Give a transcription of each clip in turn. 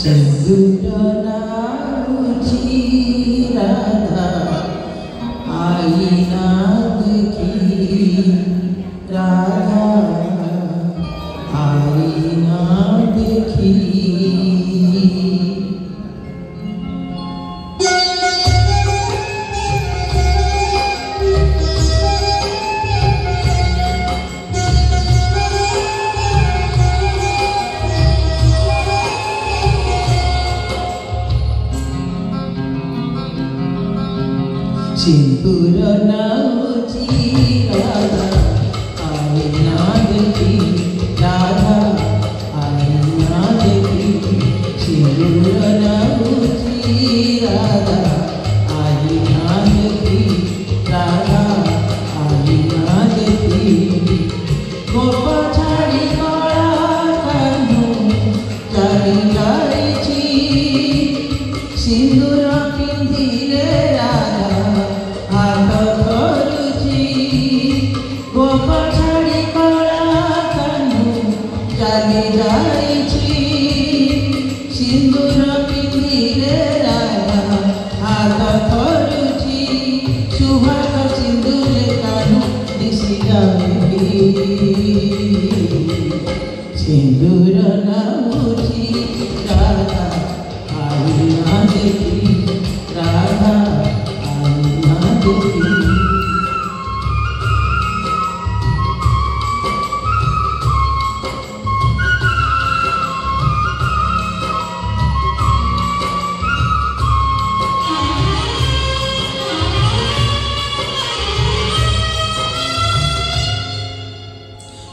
सिंदूर लाऊची राधा आईना देखी राधा आईना देखी सिंदूर लाऊची राधा आईना देखी राधा आईना देखी सिंदूर लाऊची राधा आईना देखी राधा आईना देखी गोप छाड़ी कला कानू चाली जाइछि सिंदूर पिंधिले राधा हाथ धरुछि गोप छाड़ी कला कानू चाली जाइछि सिंदूर पिंधिले राधा हाथ धरुछि सुहाग सिंदूर कानू दिशि जाए सिंदूर लाऊची राधा आईना देखी राधा आईना देखी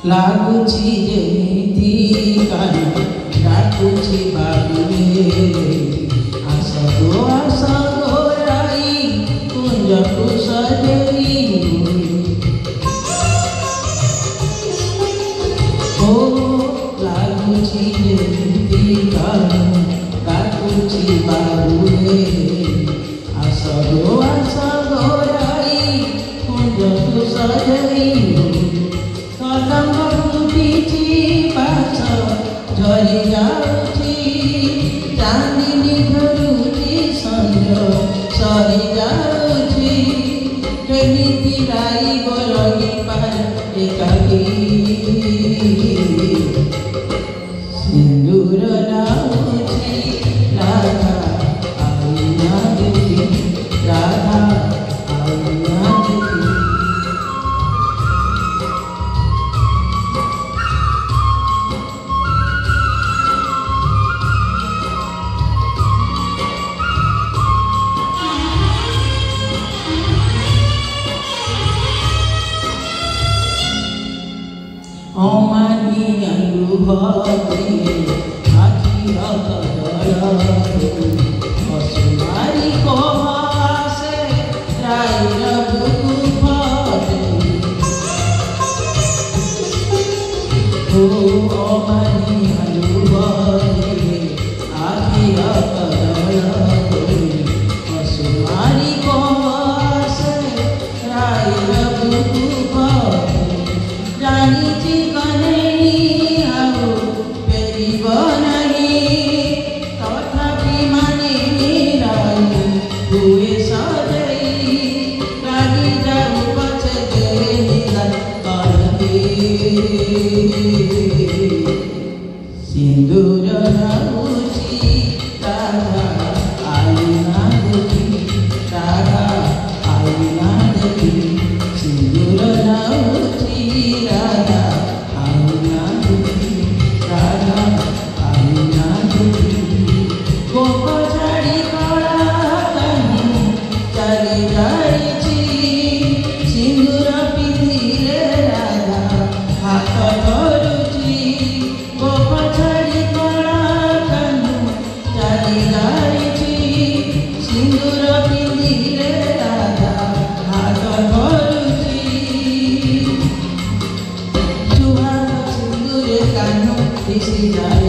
लाଗୁଛି ଯେମିତି କାନ ଡାକୁଛି ବାବୁରେ ଆସ ଗୋ ରାଇ କୁଞ୍ଜକୁ ସଜେଇ ଓ ଲାଗୁଛି ଯେମିତି କାନ ଡାକୁଛି ବାବୁରେ ଆସ ଗୋ ରାଇ କୁଞ୍ଜକୁ ସଜେଇ कदम फुटिछि पाछ झरी जाउछि चांदिनी धरुछि संज सरी जाउछि केमिति गाइब रही पार एकाकी सिंदूर लाऊछि राधा आईना देखी राधा आईना देखी अमानी अनुभवती आखि असुमारी कहासे राय ओ अमानी अनुभवती आखि असुमारी कहासे राय जानी आओ फेरिब नहीं तथापि माने हुए सजई रागी जाऊ पछे देला सिंदूर लाऊछि राधा आईना देखी राधा आईना देखी सिंदूर लाऊछि राधा आईना देखी राधा आईना देखी गोप छाड़ी कला कानू चाली जाइछि सिंदूर पिंधिले राधा हाथ धरुछि गोप छाड़ी कला कानू चाली जाइछि सिंदूर पिंधिले राधा हाथ धरुछि सुहाग सिंदूर कानू दिशि जाए